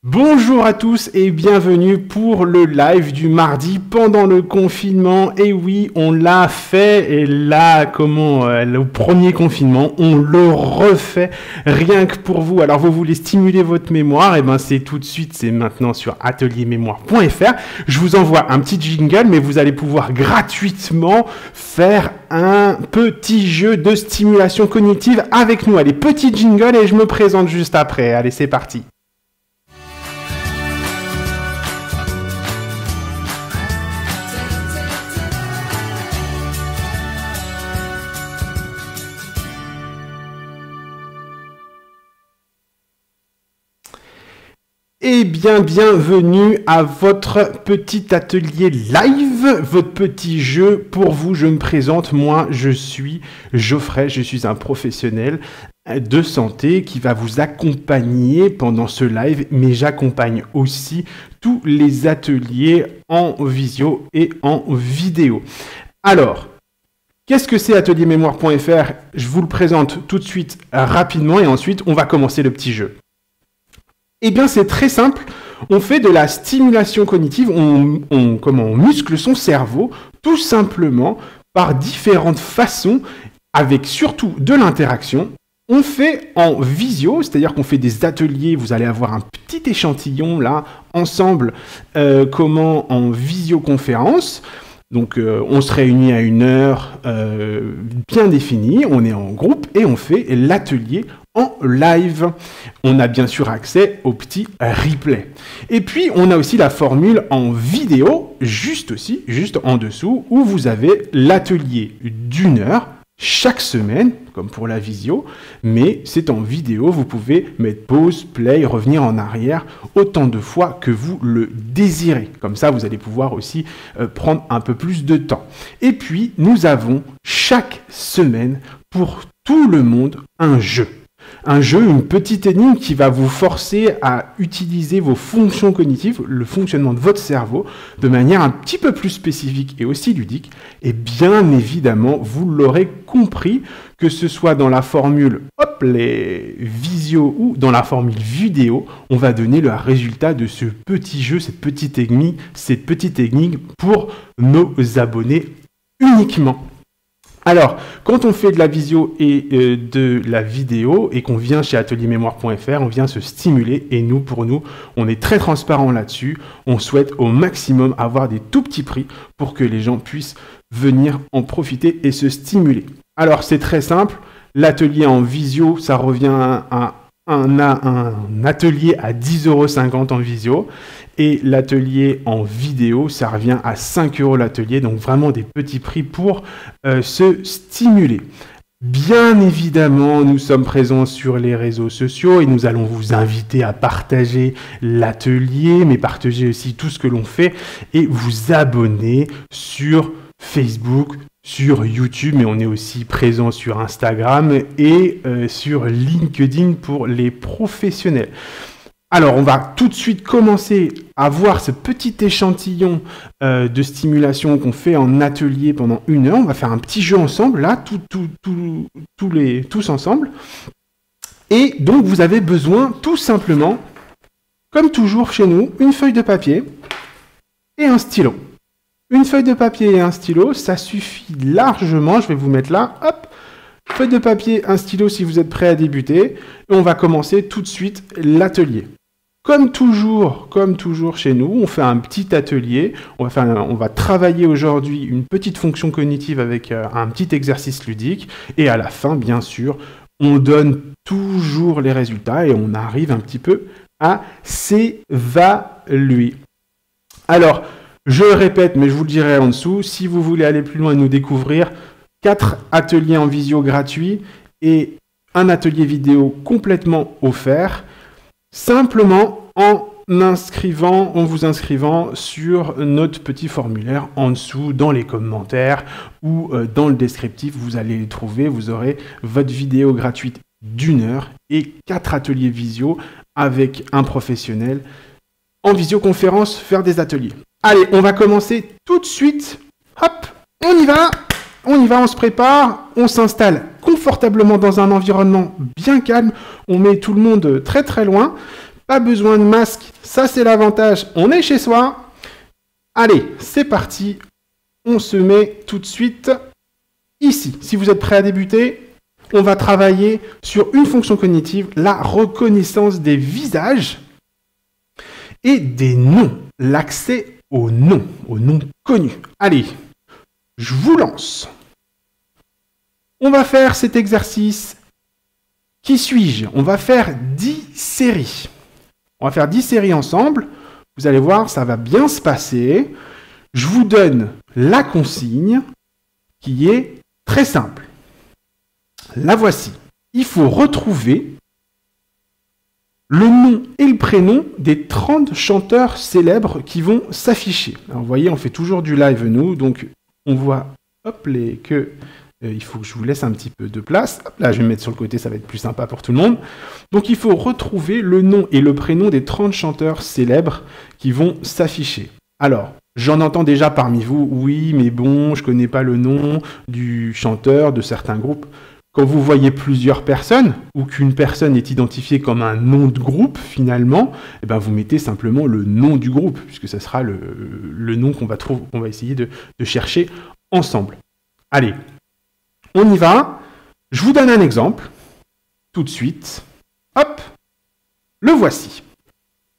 Bonjour à tous et bienvenue pour le live du mardi pendant le confinement. Et oui, on l'a fait et là, le premier confinement, on le refait rien que pour vous. Alors vous voulez stimuler votre mémoire, et ben c'est tout de suite, c'est maintenant sur ateliermémoire.fr. Je vous envoie un petit jingle, mais vous allez pouvoir gratuitement faire un petit jeu de stimulation cognitive avec nous. Allez, petit jingle et je me présente juste après. Allez, c'est parti. Eh bien, bienvenue à votre petit atelier live, votre petit jeu. Pour vous, je me présente, moi je suis Geoffrey, je suis un professionnel de santé qui va vous accompagner pendant ce live, mais j'accompagne aussi tous les ateliers en visio et en vidéo. Alors, qu'est-ce que c'est ateliermémoire.fr? Je vous le présente tout de suite rapidement et ensuite on va commencer le petit jeu. Eh bien, c'est très simple. On fait de la stimulation cognitive, on muscle son cerveau tout simplement par différentes façons, avec surtout de l'interaction. On fait en visio, c'est-à-dire qu'on fait des ateliers, vous allez avoir un petit échantillon là, ensemble, en visioconférence. Donc on se réunit à une heure bien définie, on est en groupe et on fait l'atelier en live. On a bien sûr accès au petit replay. Et puis on a aussi la formule en vidéo, juste en dessous, où vous avez l'atelier d'une heure chaque semaine, comme pour la visio, mais c'est en vidéo, vous pouvez mettre pause, play, revenir en arrière autant de fois que vous le désirez. Comme ça, vous allez pouvoir aussi prendre un peu plus de temps. Et puis, nous avons chaque semaine, pour tout le monde, un jeu. Un jeu, une petite énigme qui va vous forcer à utiliser vos fonctions cognitives, le fonctionnement de votre cerveau, de manière un petit peu plus spécifique et aussi ludique. Et bien évidemment, vous l'aurez compris, que ce soit dans la formule les visios ou dans la formule vidéo, on va donner le résultat de ce petit jeu, cette petite énigme pour nos abonnés uniquement. Alors, quand on fait de la visio et de la vidéo et qu'on vient chez ateliermémoire.fr, on vient se stimuler et pour nous, on est très transparent là-dessus. On souhaite au maximum avoir des tout petits prix pour que les gens puissent venir en profiter et se stimuler. Alors, c'est très simple. L'atelier en visio, ça revient à un atelier à 10,50 € en visio. Et l'atelier en vidéo, ça revient à 5 € l'atelier. Donc vraiment des petits prix pour se stimuler. Bien évidemment, nous sommes présents sur les réseaux sociaux et nous allons vous inviter à partager l'atelier, mais partager aussi tout ce que l'on fait et vous abonner sur Facebook, sur YouTube, mais on est aussi présent sur Instagram et sur LinkedIn pour les professionnels. Alors, on va tout de suite commencer à voir ce petit échantillon de stimulation qu'on fait en atelier pendant 1 heure. On va faire un petit jeu ensemble, là, tous ensemble. Et donc, vous avez besoin, tout simplement, comme toujours chez nous, une feuille de papier et un stylo. Une feuille de papier et un stylo, ça suffit largement. Je vais vous mettre là, hop, feuille de papier, un stylo si vous êtes prêt à débuter. Et on va commencer tout de suite l'atelier. Comme toujours chez nous, on fait un petit atelier. On va travailler aujourd'hui une petite fonction cognitive avec un petit exercice ludique. Et à la fin, bien sûr, on donne toujours les résultats et on arrive un petit peu à s'évaluer. Alors, je répète, mais je vous le dirai en dessous, si vous voulez aller plus loin et nous découvrir, 4 ateliers en visio gratuits et un atelier vidéo complètement offert, simplement en vous inscrivant sur notre petit formulaire en dessous, dans les commentaires ou dans le descriptif, vous allez les trouver, vous aurez votre vidéo gratuite d'1 heure et 4 ateliers visio avec un professionnel en visioconférence, faire des ateliers. Allez, on va commencer tout de suite. Hop, on y va, on se prépare, on s'installe confortablement dans un environnement bien calme. On met tout le monde très très loin. Pas besoin de masque, ça c'est l'avantage. On est chez soi. Allez, c'est parti. On se met tout de suite ici. Si vous êtes prêts à débuter, on va travailler sur une fonction cognitive, la reconnaissance des visages et des noms, l'accès aux noms connus. Allez, je vous lance. On va faire cet exercice. Qui suis-je? On va faire 10 séries. On va faire 10 séries ensemble. Vous allez voir, ça va bien se passer. Je vous donne la consigne qui est très simple. La voici. Il faut retrouver le nom et le prénom des 30 chanteurs célèbres qui vont s'afficher. Vous voyez, on fait toujours du live, nous, donc on voit hop, il faut que je vous laisse un petit peu de place. Hop, là, je vais me mettre sur le côté, ça va être plus sympa pour tout le monde. Donc, il faut retrouver le nom et le prénom des 30 chanteurs célèbres qui vont s'afficher. Alors, j'en entends déjà parmi vous, oui, mais bon, je ne connais pas le nom du chanteur de certains groupes. Quand vous voyez plusieurs personnes, ou qu'une personne est identifiée comme un nom de groupe, finalement, eh ben vous mettez simplement le nom du groupe, puisque ce sera le nom qu'on va essayer de chercher ensemble. Allez, on y va. Je vous donne un exemple, tout de suite. Hop, le voici.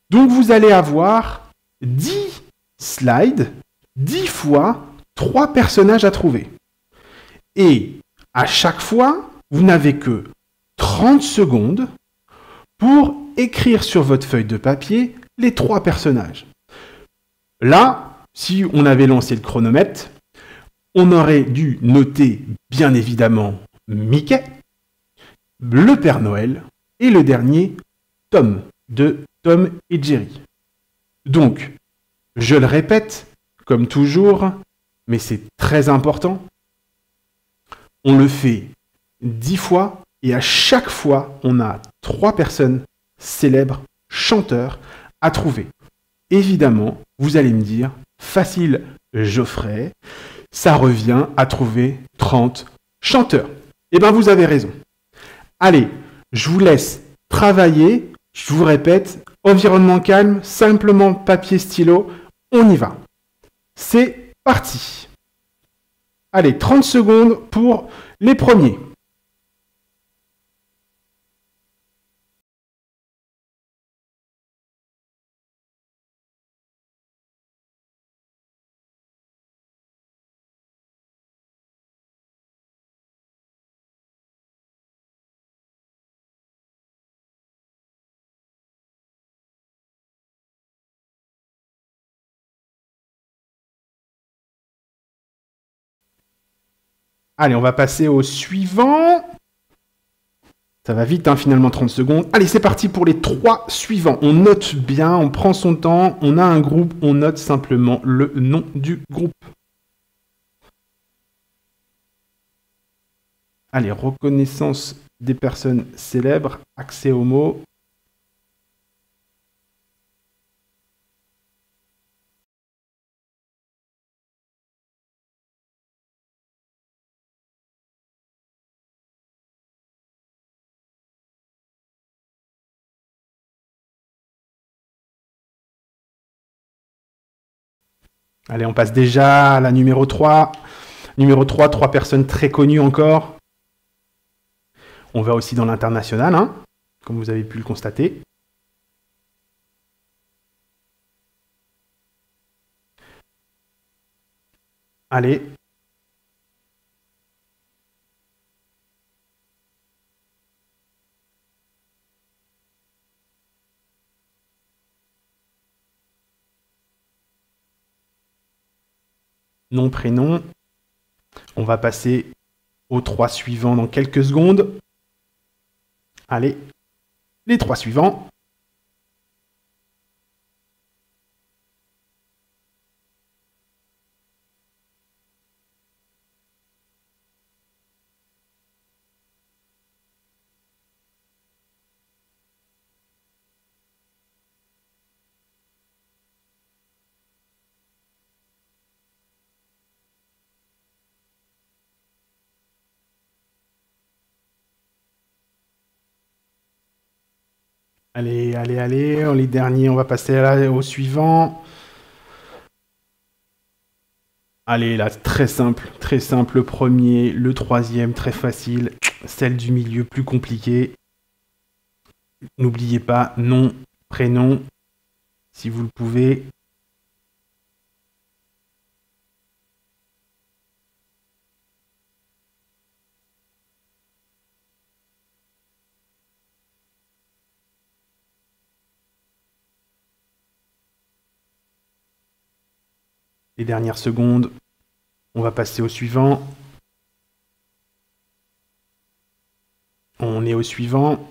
Donc vous allez avoir 10 slides, 10 fois 3 personnages à trouver. Et à chaque fois, vous n'avez que 30 secondes pour écrire sur votre feuille de papier les 3 personnages. Là, si on avait lancé le chronomètre, on aurait dû noter, bien évidemment, Mickey, le Père Noël et le dernier, Tom, de Tom et Jerry. Donc, je le répète, comme toujours, mais c'est très important, on le fait 10 fois et à chaque fois, on a 3 personnes célèbres, chanteurs, à trouver. Évidemment, vous allez me dire, facile Geoffrey, ça revient à trouver 30 chanteurs. Eh bien, vous avez raison. Allez, je vous laisse travailler. Je vous répète, environnement calme, simplement papier, stylo, on y va. C'est parti. Allez, 30 secondes pour les premiers. Allez, on va passer au suivant. Ça va vite, hein, finalement, 30 secondes. Allez, c'est parti pour les 3 suivants. On note bien, on prend son temps. On a un groupe, on note simplement le nom du groupe. Allez, reconnaissance des personnes célèbres, accès aux mots. Allez, on passe déjà à la numéro 3. Numéro 3, 3 personnes très connues encore. On va aussi dans l'international, hein, comme vous avez pu le constater. Allez. Nom, prénom. On va passer aux 3 suivants dans quelques secondes. Allez, les 3 suivants. Allez, allez, allez, les derniers, on va passer au suivant. Allez, là, très simple, le premier, le troisième, très facile, celle du milieu, plus compliquée. N'oubliez pas, nom, prénom, si vous le pouvez. Les dernières secondes, on va passer au suivant. On est au suivant.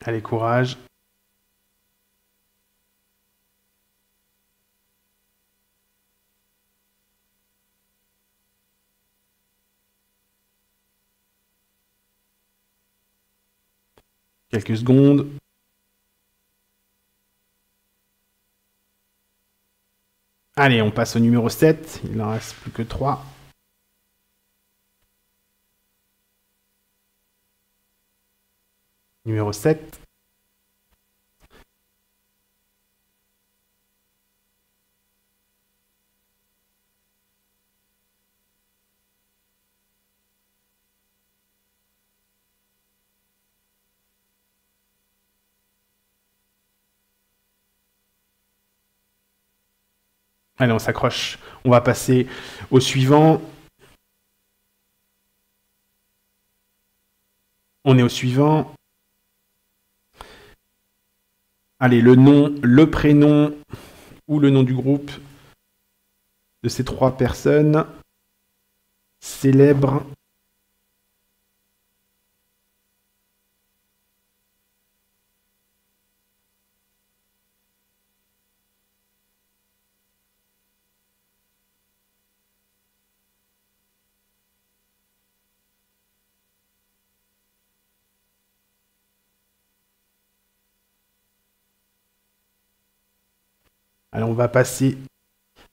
Allez, courage. Quelques secondes. Allez, on passe au numéro 7. Il n'en reste plus que 3. Numéro 7. Allez, on s'accroche. On va passer au suivant. On est au suivant. Allez, le nom, le prénom ou le nom du groupe de ces 3 personnes célèbres. Allez, on va passer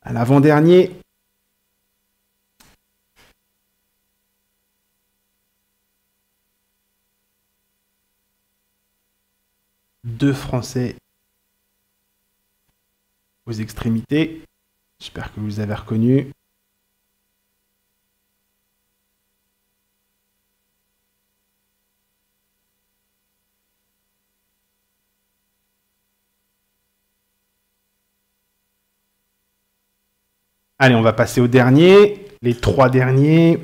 à l'avant-dernier. Deux Français aux extrémités. J'espère que vous avez reconnu. Allez, on va passer au dernier. Les 3 derniers.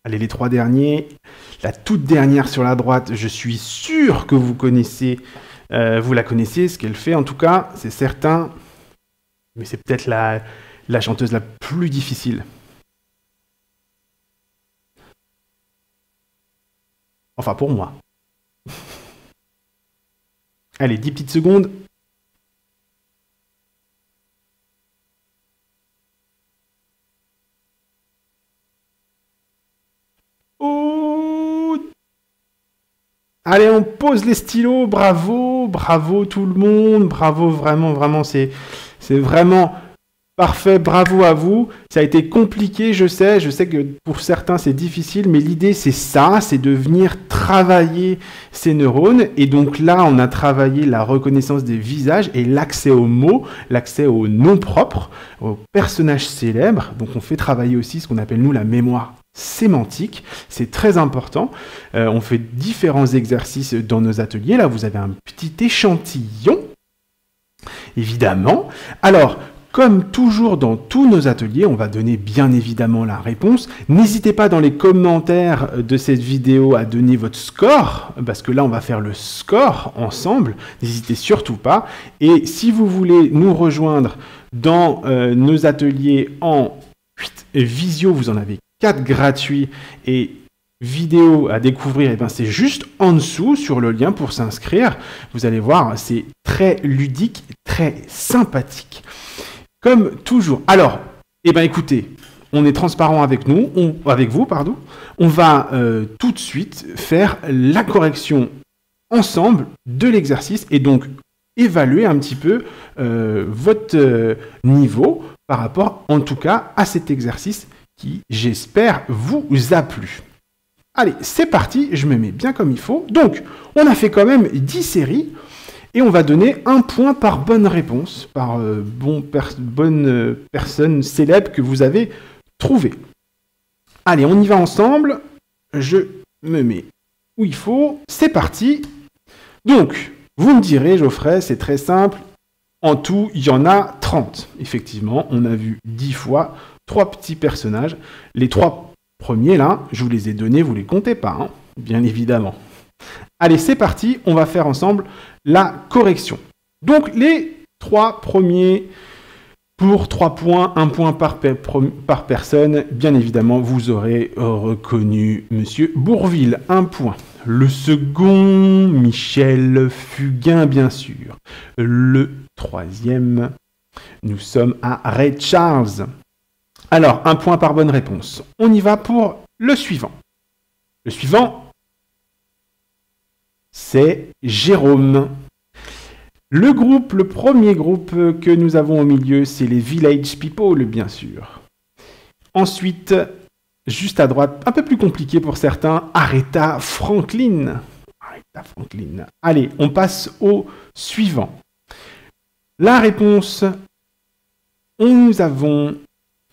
Allez, les 3 derniers. La toute dernière sur la droite, je suis sûr que vous connaissez. Vous la connaissez, ce qu'elle fait en tout cas, c'est certain. Mais c'est peut-être la chanteuse la plus difficile. Enfin, pour moi. Allez, 10 petites secondes. Oh! Allez, on pose les stylos. Bravo, bravo tout le monde. Bravo, vraiment, vraiment, c'est vraiment parfait. Bravo à vous. Ça a été compliqué, je sais. Je sais que pour certains, c'est difficile. Mais l'idée, c'est ça. C'est de venir travailler ces neurones. Et donc là, on a travaillé la reconnaissance des visages et l'accès aux mots, l'accès aux noms propres, aux personnages célèbres. Donc on fait travailler aussi ce qu'on appelle, nous, la mémoire sémantique. C'est très important. On fait différents exercices dans nos ateliers. Là, vous avez un petit échantillon, évidemment. Alors, comme toujours dans tous nos ateliers, on va donner bien évidemment la réponse. N'hésitez pas dans les commentaires de cette vidéo à donner votre score, parce que là, on va faire le score ensemble. N'hésitez surtout pas. Et si vous voulez nous rejoindre dans nos ateliers en visio, vous en avez 4 gratuits et vidéos à découvrir, et ben c'est juste en dessous sur le lien pour s'inscrire. Vous allez voir, c'est très ludique, très sympathique. Comme toujours. Alors, eh ben écoutez, on est transparent avec nous, avec vous, pardon. On va tout de suite faire la correction ensemble de l'exercice et donc évaluer un petit peu votre niveau par rapport, en tout cas, à cet exercice qui, j'espère, vous a plu. Allez, c'est parti, je me mets bien comme il faut. Donc, on a fait quand même 10 séries et on va donner un point par bonne réponse, par bonne personne célèbre que vous avez trouvée. Allez, on y va ensemble. Je me mets où il faut. C'est parti. Donc, vous me direz, Geoffrey, c'est très simple. En tout, il y en a 30. Effectivement, on a vu 10 fois 3 petits personnages. Les 3 premiers, là, je vous les ai donnés, vous les comptez pas, hein, bien évidemment. Allez, c'est parti, on va faire ensemble la correction. Donc, les 3 premiers, pour 3 points, 1 point par personne, bien évidemment, vous aurez reconnu Monsieur Bourvil, 1 point. Le second, Michel Fugain, bien sûr. Le troisième, nous sommes à Ray Charles. Alors, 1 point par bonne réponse. On y va pour le suivant. Le suivant, c'est Jérôme. Le premier groupe que nous avons au milieu, c'est les Village People, bien sûr. Ensuite, juste à droite, un peu plus compliqué pour certains, Aretha Franklin. Aretha Franklin. Allez, on passe au suivant. La réponse, nous avons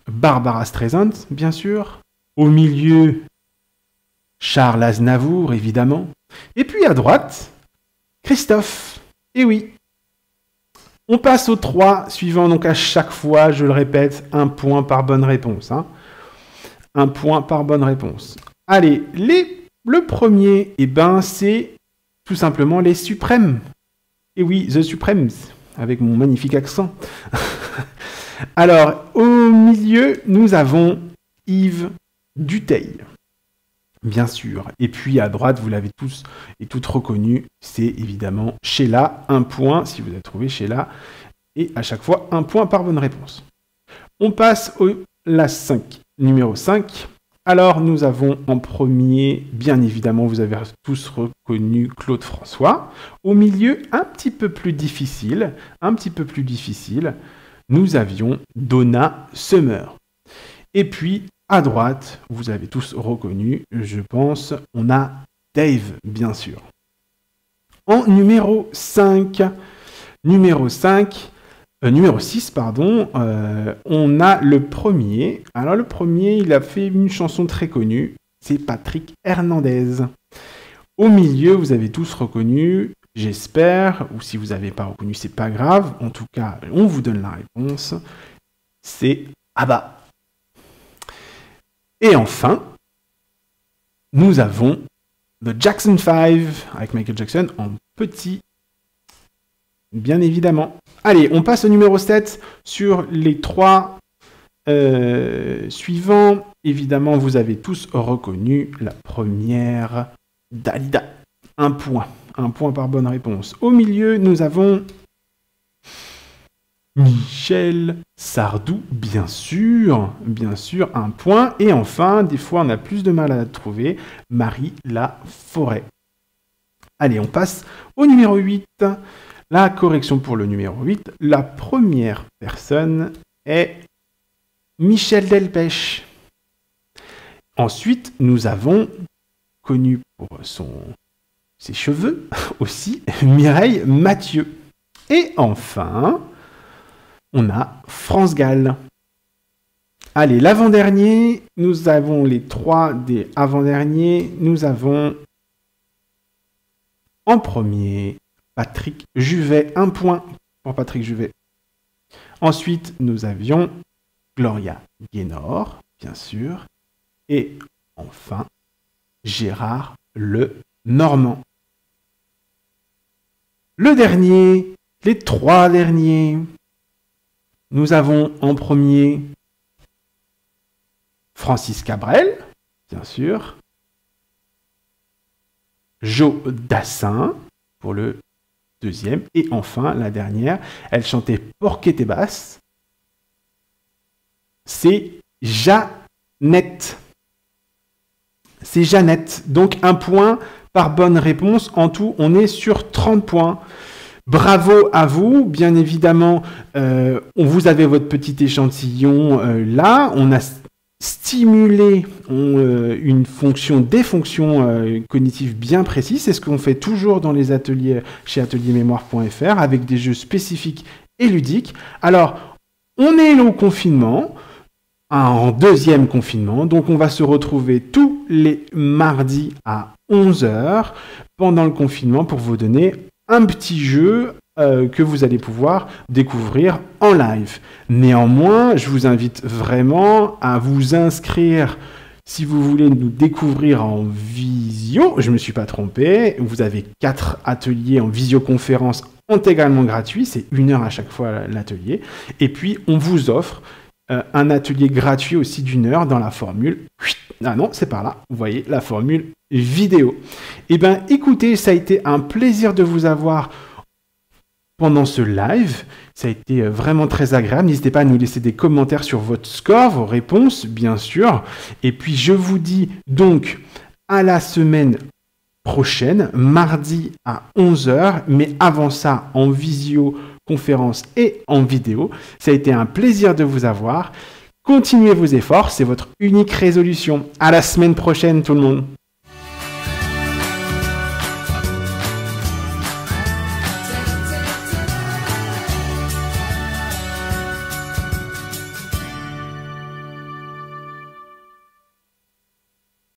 Barbara Streisand, bien sûr. Au milieu, Charles Aznavour, évidemment. Et puis à droite, Christophe. Et oui. On passe aux 3 suivants, donc à chaque fois, je le répète, 1 point par bonne réponse. Hein. 1 point par bonne réponse. Allez, le premier, c'est tout simplement les Suprêmes. Et oui, The Supremes, avec mon magnifique accent. Alors, au milieu, nous avons Yves Duteil, bien sûr. Et puis à droite, vous l'avez tous et toutes reconnu, c'est évidemment Sheila, 1 point, si vous avez trouvé Sheila. Et à chaque fois, 1 point par bonne réponse. On passe au numéro 5. Alors, nous avons en premier, bien évidemment, vous avez tous reconnu Claude François. Au milieu, un petit peu plus difficile, nous avions Donna Summer. Et puis, à droite, vous avez tous reconnu, je pense, on a Dave, bien sûr. En numéro 6, pardon, on a le premier. Alors le premier, il a fait une chanson très connue, c'est Patrick Hernandez. Au milieu, vous avez tous reconnu, j'espère, ou si vous n'avez pas reconnu, c'est pas grave. En tout cas, on vous donne la réponse. C'est ABBA. Et enfin, nous avons The Jackson 5 avec Michael Jackson en petit. Bien évidemment. Allez, on passe au numéro 7 sur les 3 suivants. Évidemment, vous avez tous reconnu la première, Dalida. 1 point. 1 point par bonne réponse. Au milieu, nous avons Michel Sardou, bien sûr, 1 point. Et enfin, des fois, on a plus de mal à la trouver, Marie Laforêt. Allez, on passe au numéro 8. La correction pour le numéro 8, la première personne est Michel Delpech. Ensuite, nous avons, connu pour ses cheveux aussi, Mireille Mathieu. Et enfin, on a France Gall. Allez, l'avant-dernier, nous avons les 3 des avant-derniers. Nous avons en premier Patrick Juvet, 1 point pour Patrick Juvet. Ensuite, nous avions Gloria Gaynor, bien sûr. Et enfin, Gérard Lenormand. Le dernier, les 3 derniers. Nous avons en premier Francis Cabrel, bien sûr. Jo Dassin pour le deuxième. Et enfin, la dernière, elle chantait Porquete Basse. C'est Jeannette. C'est Jeannette. Donc, 1 point par bonne réponse. En tout, on est sur 30 points. Bravo à vous. Bien évidemment, vous avez votre petit échantillon là. On a stimulé des fonctions cognitives bien précises. C'est ce qu'on fait toujours dans les ateliers chez ateliermémoire.fr avec des jeux spécifiques et ludiques. Alors, on est au confinement, en 2e confinement, donc on va se retrouver tous les mardis à 11h pendant le confinement pour vous donner un petit jeu que vous allez pouvoir découvrir en live. Néanmoins, je vous invite vraiment à vous inscrire si vous voulez nous découvrir en visio. Je ne me suis pas trompé. Vous avez 4 ateliers en visioconférence intégralement gratuits. C'est 1 heure à chaque fois l'atelier. Et puis, on vous offre un atelier gratuit aussi d'1 heure dans la formule... Ah non, c'est par là. Vous voyez, la formule vidéo. Eh bien, écoutez, ça a été un plaisir de vous avoir pendant ce live. Ça a été vraiment très agréable. N'hésitez pas à nous laisser des commentaires sur votre score, vos réponses, bien sûr. Et puis, je vous dis donc à la semaine prochaine, mardi à 11h. Mais avant ça, en visioconférence et en vidéo. Ça a été un plaisir de vous avoir. Continuez vos efforts, c'est votre unique résolution. À la semaine prochaine, tout le monde.